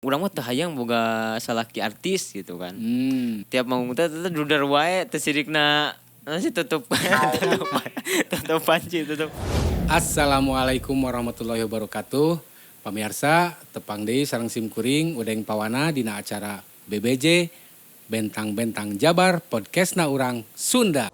urang mah teu hayang boga salaki artis gitu kan. Tiap manggung teh dudar wae teu sirikna sih tutup tutup panci tutup. Assalamualaikum warahmatullahi wabarakatuh. Pamirsa, tepang deui sareng simkuring udeng pawana dina acara BBJ Bentang-Bentang Jabar podcastna urang Sunda.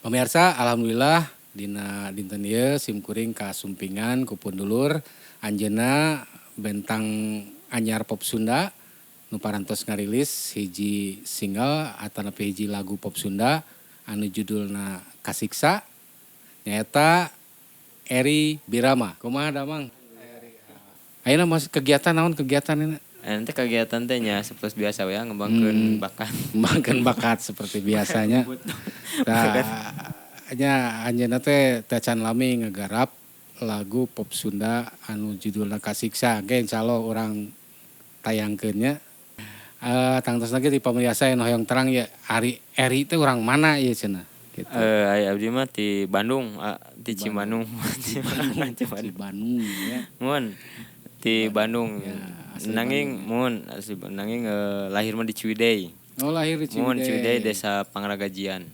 Pemirsa, alhamdulillah dina dinten ieu simkuring kasumpingan ku pundulur anjeunna bentang anyar pop Sunda nu parantos ngarilis hiji single atanapi hiji lagu pop Sunda anu judulna Kasiksa nyaeta Eri Birama. Kumaha da Mang? Ayeuna masih kegiatan naon kegiatan ini? Nanti kegiatan teh nya seperti biasa ya ngembangkeun bakat. Ngembangkeun bakat seperti biasanya. Nya anjeunna teh can lami ngegarap lagu pop Sunda anu judulna Kasiksa. Ge insyaallah urang tayangkeun nya. Tangtos lagi di pamirsa anu hoyong terang ya Eri teh urang mana ieu cenah? Gitu. Aya abdi mah ti Bandung, ti Cimanung. Bandung ya. Mun ti Bandung. Ya, nanging mun nanging lahir mah di Ciwidey. Oh, lahir di Ciwidey. Mun Ciwidey desa Pangragajian.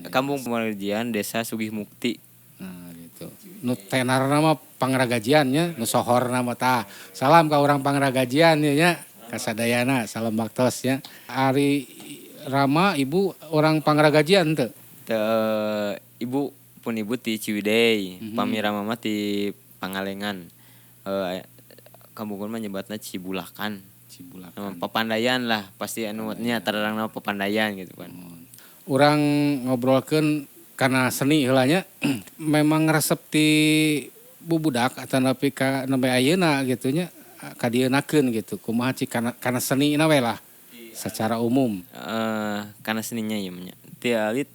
Kampung Pangragajian, desa Sugih Mukti. Nah, gitu. Nu tenarna mah Pangragajian nya, nu sohorna mah tah. Salam ka urang Pangragajian nya, kasadayana salam baktos nya. Ari Rama ibu orang Pangragajian teu? Ibu ti Ciwidey, Pami Rama mah ti Pangalengan. Kampungna mah nyebatna Cibulakan. Papandayan lah, pasti anu nya terangna Papandayan gitu kan. Urang ngobrolkeun kana seni heula nya memang resep ti bubudak atanapi ka nembe ayeuna gitu nya kadienakeun gitu. Kumaha cik kana senina we lah secara umum. Karena seninya ya nya. Ti alit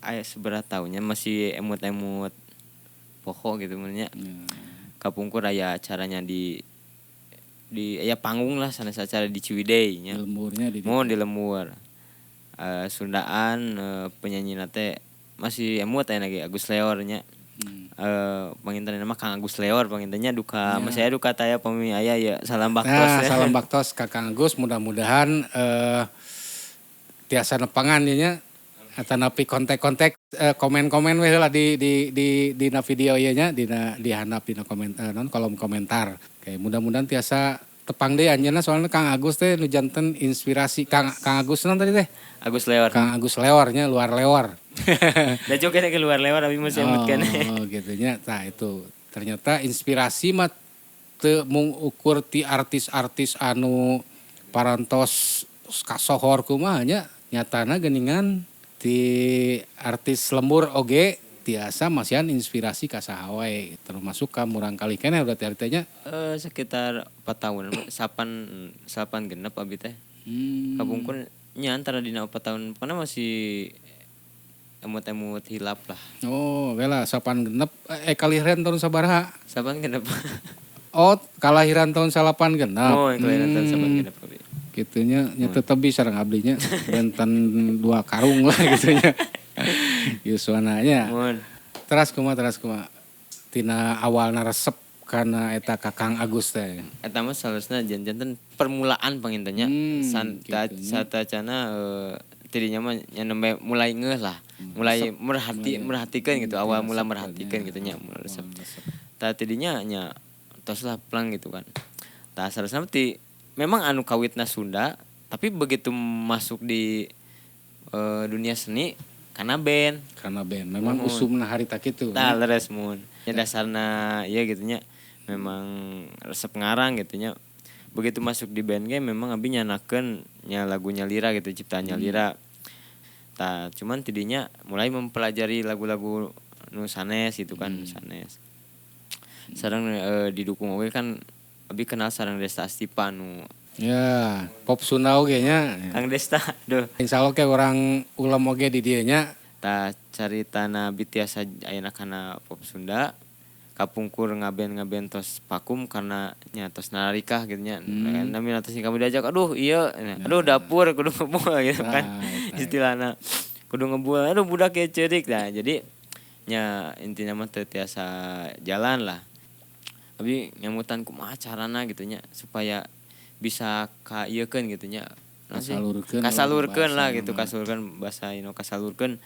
aya seberapa tahunnya masih emut-emut pokok gitu nya. Kapungkur aya acaranya di aya panggung lah sanes acara di Ciwidey nya. Lemurnya di Lembur. Sundaan penyanyi teh masih emut aya lagi Agus Leor nya. Pangintenna mah Kang Agus Leor pangintennya duka masih aya duka taya pami aya ya salam baktos. Salam baktos ka Kang Agus, mudah-mudahan tiasa nepangan nya atanapi kontak-kontak komen-komen we heula di dina video ieu nya di handap dina komentar kolom komentar. Oke, mudah-mudahan tiasa tepang deui anjeunna soalna Kang Agus teh nu janten inspirasi Kang Agus naon tadi teh? Agus Leor. Kang Agus Leor nya luar lewor. Da joget ke luar lewor abi masih emut kan. Oh, gitu nya. Tah itu ternyata inspirasi mah teu mung ukur ti artis-artis anu parantos kasohor kumaha nya, nyatana geuningan ti artis lembur oge tiasa masihan inspirasi ka saha wae termasuk ka murang kali keneh udah artinya sekitar 4 tahun sapan genep abi teh. Kapungkur nya antara dina 4 tahun pokona masih emut-emut hilap lah. Oh, bela sapan genep kalahiran tahun sabaraha? Sapan genep. Oh, kalahiran tahun 8 genep. Oh, kalahiran tahun 8 genep abi. Gitunya nya tetebi sareng abdinya benten 2 karung lah gitunya. Yuswana nya. Teras kumaha tina awalna resep kana eta Kakang Agus teh. Eta mah salusna janten permulaan pangintennya. Satacana tidinya mah nya nembe mulai ngeuh lah. Mulai merhatikeun gitu, awal mula merhatikeun gitu nya resep. Tah tidinya nya tos lah plang gitu kan. Tah salusna ti memang anu kawitna Sunda, tapi begitu masuk di dunia seni karena band. Memang usumna harita kitu. Tah leres mun. Ya dasarna ya gitu nya. Memang resep ngarang gitu nya. Begitu masuk di band ge memang abi nyanakeun nya lagunya Lira gitu, ciptaannya Lira. Tah cuman tidinya mulai mempelajari lagu-lagu nu sanes gitu kan, sanes. Sareng didukung oge kan abi kenal sareng Desta Astipa nu ya pop Sunda oge nya. Kang Desta, duh. Insyaallah ke orang ulam oge di dieu nya. Tah caritana abi tiasa ayeuna kana pop Sunda kapungkur ngaben tos vakum karena nya tos narikah gitu nya. Nami tos kamu diajak aduh iya aduh dapur kudu ngebual gitu kan. Istilahna kudu ngebual aduh budak ieu ceurik. Nah jadi nya intinya mah teu tiasa jalan lah. Abi nyamutan kumaha carana gitu nya supaya bisa kaieukeun gitu nya. Kasalurkeun lah gitu, kasalurkeun bahasa ino kasalurkeun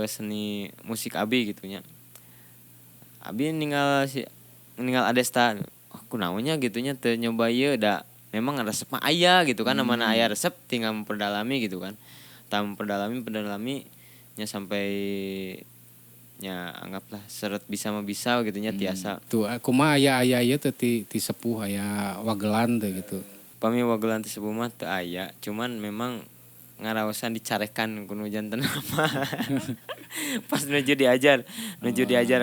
seni musik abi gitu nya. Abi ninggal Adesta kunaonnya gitu nya teu nyoba ieu da memang resep mah aya gitu kan namana aya resep tinggal memperdalami gitu kan. Tah memperdalami nya sampai nya anggaplah seret bisa mah bisa gitu nya tiasa. Tuh kumaha aya ieu teh ti sepuh aya wagelan teh gitu. Pami wagelan teh sepuh mah teu aya, cuman memang ngaraosan dicarekan kuno janten mah. Pas nuju diajar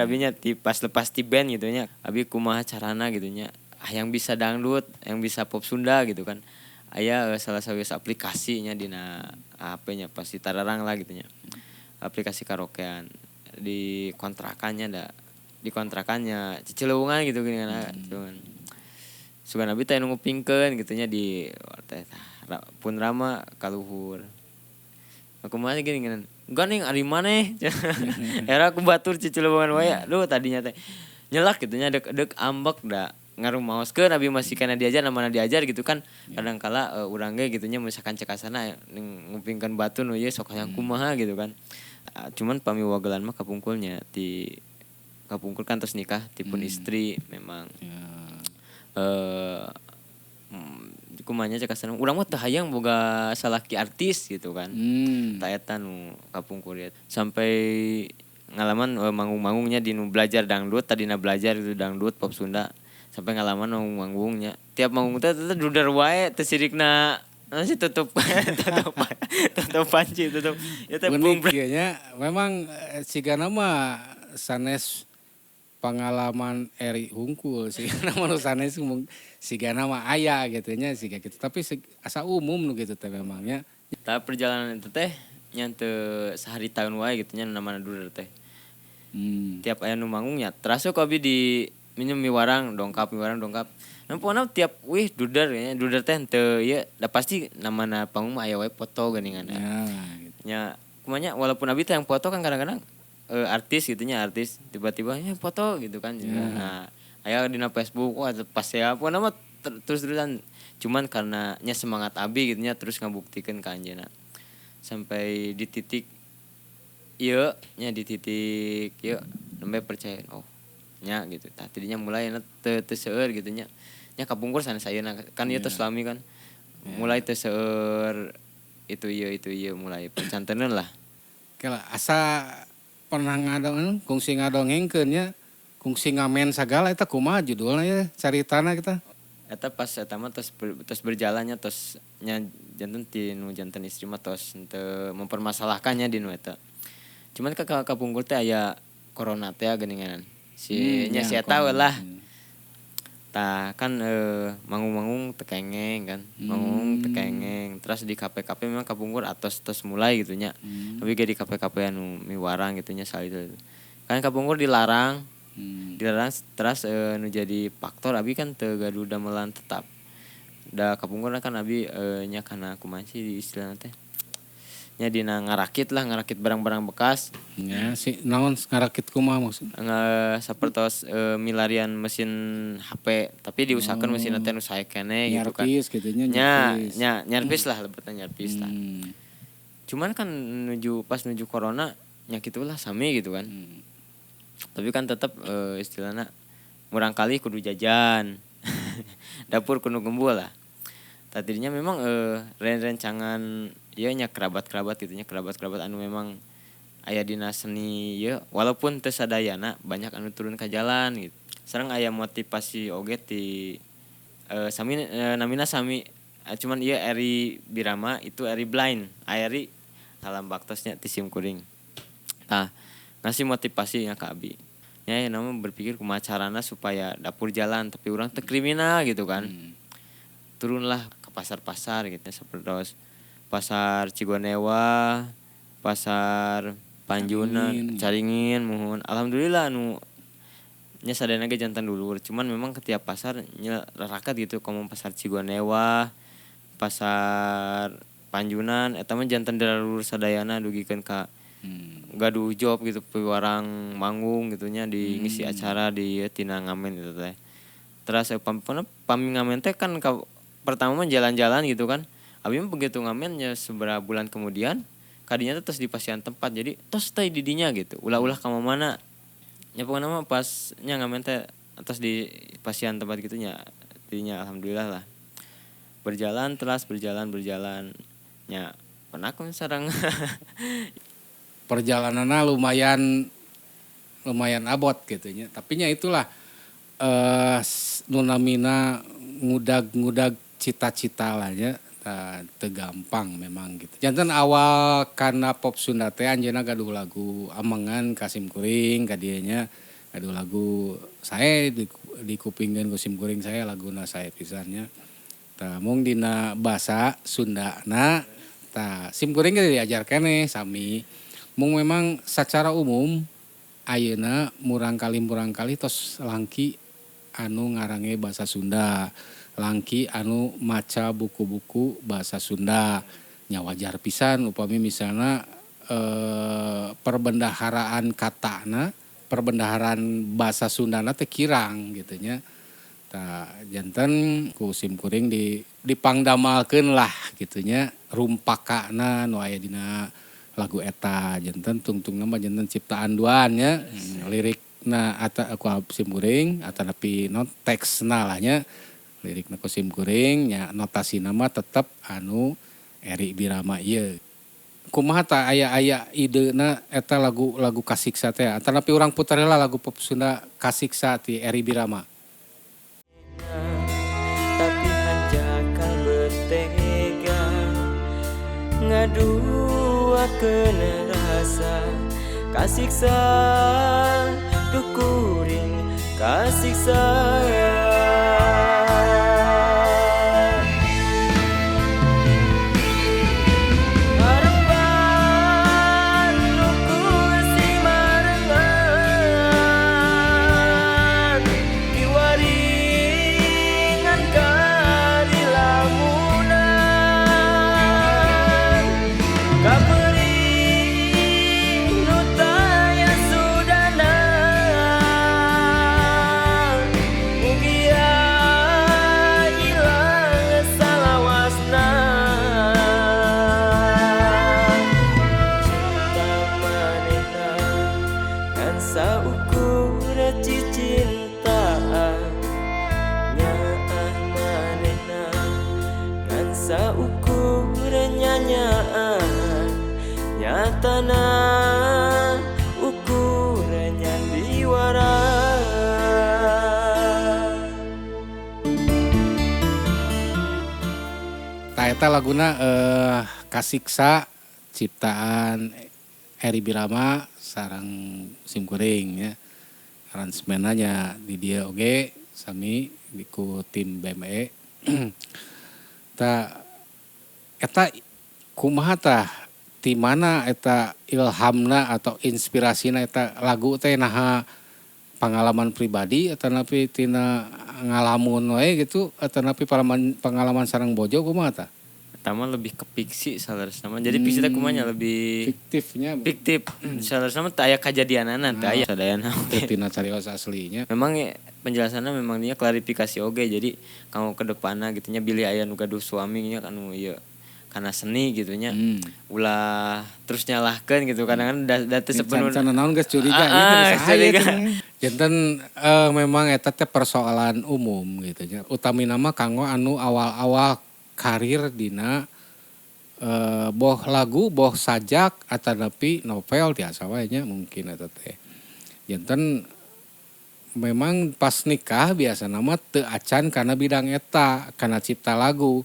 abinya pas lepas ti band gitu nya. Abi kumaha carana gitu nya. Yang bisa dangdut, yang bisa pop Sunda gitu kan. Aya salah satu aplikasinya dina HP-nya pasti tararang lah gitu nya. Aplikasi karaokean di kontrakannya cicilungan gitu gini kan. Sugan abi teh nu ngupingkeun gitu nya di teh pun rama kaluhur. Aku mah gini kan. Ganing ari maneh. Era aku batur cicilungan wae. Duh tadinya teh nyelak gitu nya dek ambek da ngarumaoskeun abi masih kana diajar namana diajar gitu kan. Kadang kala urang ge gitu nya misalkan cek asana ngupingkeun batu nu ieu sok hayang kumaha gitu kan. Cuman pami wagelan mah kapungkulnya kapungkul kan terus nikah tipun istri memang. Kumanya cek asana urang mah teu hayang boga salaki artis gitu kan. Tah eta nu kapungkur ya. Sampai ngalaman manggung-manggungnya di nu belajar dangdut tadina belajar itu dangdut pop Sunda. Sampai ngalaman manggung-manggungnya. Tiap manggung teh duder wae teu sirikna sih tutup panci tutup ya teh nya memang sigana mah sanes pengalaman Eri Hungkul sigana mah sanes sigana mah aya gitu nya siga gitu tapi asa umum nu gitu teh memangnya. Tah perjalanan itu teh nya teu sahari tahun wae gitu nya namana duder teh. Tiap aya nu manggung nya terasuk abi di minum mie warang dongkap. Pokona tiap duder teh teu ieu da pasti namana panggung mah aya wae foto geuningan. Gitu. Nya kumanya walaupun abi teh yang foto kan kadang-kadang artis gitu nya artis tiba-tiba ya foto gitu kan. Nah, aya dina Facebook wah pas ya pokona mah terus-terusan cuman karena nya semangat abi gitu nya terus ngabuktikeun ka anjeunna. Sampai di titik ieu nya di titik ieu nembe percaya nya gitu. Tah tidinya mulai teu seueur gitu nya. Nya kapungkur sanes ayeuna kan ieu tos lami kan. Mulai teu seueur itu ieu mulai percanteneun lah. Kela asa pernah kungsi ngadongengkeun nya kungsi ngamen sagala eta kumaha judulna ya caritana kita. Eta pas eta mah tos berjalannya tos nya janten istri mah tos teu mempermasalahkannya di nu eta. Cuman ka kapungkur teh aya corona teh geuningan. Si eta lah. Tah kan manggung-manggung tekengeng kan. Manggung tekengeng. Terus di kafe-kafe memang kapungkur atos mulai gitu nya. Tapi ge di kafe-kafe anu miwarang gitu nya sal itu. Kan kapungkur dilarang. Dilarang terus nu jadi faktor abi kan teu gaduh damelan tetap. Da kapungkur kan abi nya kana kumaha sih di istilahna teh. Nya dina ngarakit barang-barang bekas. Ya si naon ngarakit kumaha maksud? Sapertos milarian mesin HP tapi diusahakeun mesin teh nu sae keneh gitu kan. Nyarpis gitu nya. Nyarpis lah lebetna nyarpis lah. Cuman kan pas nuju corona nya kitulah sami gitu kan. Tapi kan tetep istilahna murang kali kudu jajan. Dapur kudu gembul lah. Tadinya memang rencangan ieu nya kerabat-kerabat gitu nya kerabat-kerabat anu memang aya dina seni ieu walaupun teu sadayana banyak anu turun ka jalan gitu. Sareng aya motivasi oge ti sami namina sami cuman ieu Eri Birama itu Eri Blind, Eri salam baktosnya ti Simkuring. Tah ngasih motivasi nya ka abi. Nya nama berpikir kumaha carana supaya dapur jalan tapi urang teu kriminal gitu kan. Turunlah ke pasar-pasar gitu sapertos pasar Cigonewa, pasar Panjuna, Caringin, muhun. Alhamdulillah nya sadayana ge jantan dulur. Cuman memang ke tiap pasar nya rakat gitu, komo pasar Cigonewa, pasar Panjunan eta mah jantan dulur sadayana dugikeun ka gaduh job gitu piwarang manggung gitunya di ngisi acara di tina ngamen gitu teh. Terus pami ngamen teh kan pertama mah jalan-jalan gitu kan. Abi mah begitu ngamen ya seberapa bulan kemudian kadinya tuh terus di pasian tempat. Jadi tos teh di dinya gitu. Ulah-ulah ka mana. Nya pokona mah pas nya ngamen teh terus di pasian tempat gitu nya. Dinya alhamdulillah lah. Berjalan. Nya pernah aku sareng Perjalanannya lumayan abot gitu nya. Tapi nya itulah nunamina ngudag cita-cita lah nya. Teu gampang memang gitu. Jantan awal karena pop Sunda teh anjeunna gaduh lagu Amengan Kasim Kuring ka dieu nya gaduh lagu saya di kupingkeun ku Sim Kuring saya laguna saya pisannya. Tah mung dina basa Sundana tah Sim Kuring ge diajar keneh sami. Mung memang secara umum ayeuna murang kali tos langki anu ngarange basa Sunda. Langki anu maca buku-buku bahasa Sunda nya wajar pisan upami misalnya perbendaharaan katana perbendaharaan bahasa Sundana teh kirang gitu nya tah janten ku Sim Kuring dipangdamalkeun lah gitu nya rumpakana nu aya dina lagu eta janten tungtungna mah janten ciptaan Duan nya lirikna ata ku Sim Kuring atanapi teksna lah nya lirikna ku Sim Kuring nya notasi nama tetep anu Eri Birama ieu. Kumaha tah aya idena eta lagu kasiksa teh atanapi urang puter heula lagu pop Sunda kasiksa ti Eri Birama. Tapi hanjakal bertega ngaduakeun rasa kasiksa duh kuring kasiksa nyatana ukurannya diwara. Tah eta laguna kasiksa ciptaan Eri Birama sareng Sim Kuring ya. Aransemenna nya di dieu oge sami ku tim BME. Tah eta kumaha tah ti mana eta ilhamna atau inspirasina eta lagu teh naha pengalaman pribadi atanapi tina ngalamun we gitu atanapi pengalaman sareng bojo kumaha tah? Pertama lebih ke fiksi salerosna mah. Jadi fiksi teh kumanya lebih fiktif. Salerosna mah teu aya kajadianana teh aya sadayana. Tina carios aslinya. Memang ya, penjelasannya memang dia klarifikasi oge. Jadi kamu ke depanna gitu nya bilih aya nu gaduh suaminya kan ieu karena seni gitunya ulah terus nyalahkan gitu kadang-kadang data sepenuhnya can naon geus curiga janten memang eta teh persoalan umum gitu nya utami nama kanggo anu awal-awal karir dina boh lagu boh sajak atanapi novel tiasa wae nya mungkin eta teh janten memang pas nikah biasa nama teu acan kana bidang eta kana cipta lagu.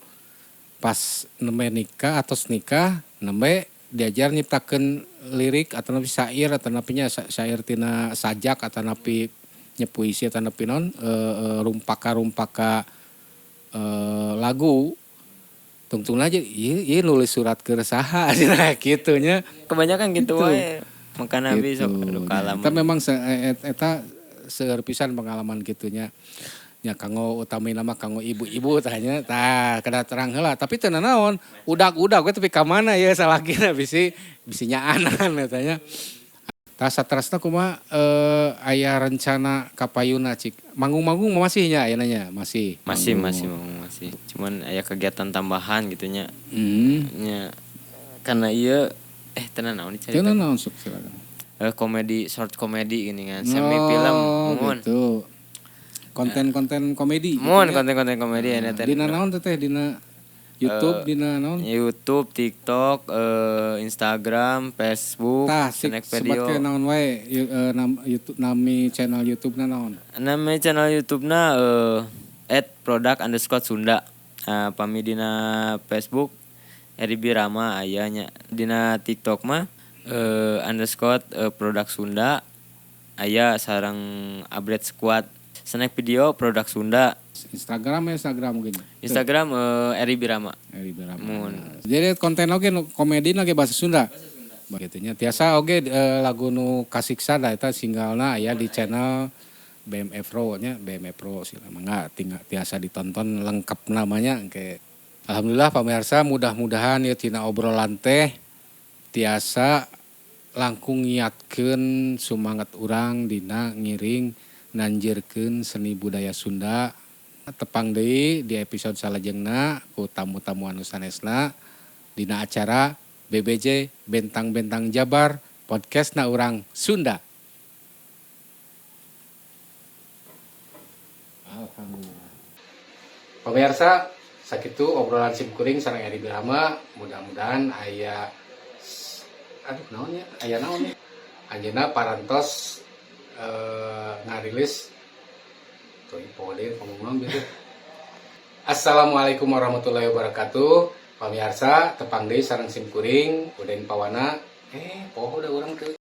Pas nembe nikah atau nikah nembe diajar nyiptakeun lirik atau napi syair atau napinya syair tina sajak atau napi puisi atau napi non rumpaka lagu tungtung aja iya nulis surat keresahan gitu nya kebanyakan gitu wae makana bisa kalam eta memang eta seueur pisan pengalaman gitunya. Nya kanggo utami nama kanggo ibu-ibu tanya tah kada terang heula tapi teu naon udag-udag we tapi ka mana ya salakina bisi nyaanan tanya tah saterasna kumaha aya rencana ka payuna cik manggung-manggung masih nya aya nanya masih cuman aya kegiatan tambahan gitu nya nya karena ieu tenan naon dicarita tenan naon sok silakan komedi short komedi gini kan semi film mun gitu. Konten-konten komedi. Mun konten-konten komedi ya teh. Dina naon teh dina YouTube, dina naon? YouTube, TikTok, Instagram, Facebook, Snack video. Sebat ke naon wae YouTube nami channel YouTube-na naon? Nami channel YouTube-na @produk_sunda. Pami dina Facebook Eribi Rama ayanya. Dina TikTok mah _produk Sunda aya sareng update squad. Snack video produk Sunda. Instagram mungkin. Instagram Eri Birama. Jadi konten oge komedi oge bahasa Sunda. Begitunya. Tiasa oge lagu nu kasiksa da eta singgalna aya di channel BMF Pro nya, BMF Pro sila mangga tiasa ditonton lengkap namanya ke. Alhamdulillah pamirsa mudah-mudahan ya tina obrolan teh tiasa langkung ngiatkeun sumanget urang dina ngiring nanjirkeun seni budaya Sunda tepang deui di episode salajengna ku tamu-tamu anu sanesna dina acara BBJ Bentang-Bentang Jabar podcastna urang Sunda. Alhamdulillah. Pemirsa, sakitu obrolan simkuring sareng Eri Birama, mudah-mudahan aya naon ya? Anjeunna parantos ngarilis tuh ipodir ngomong gitu. Assalamualaikum warahmatullahi wabarakatuh. Pamirsa tepang deui sareng simkuring udain pawana poho da urang teu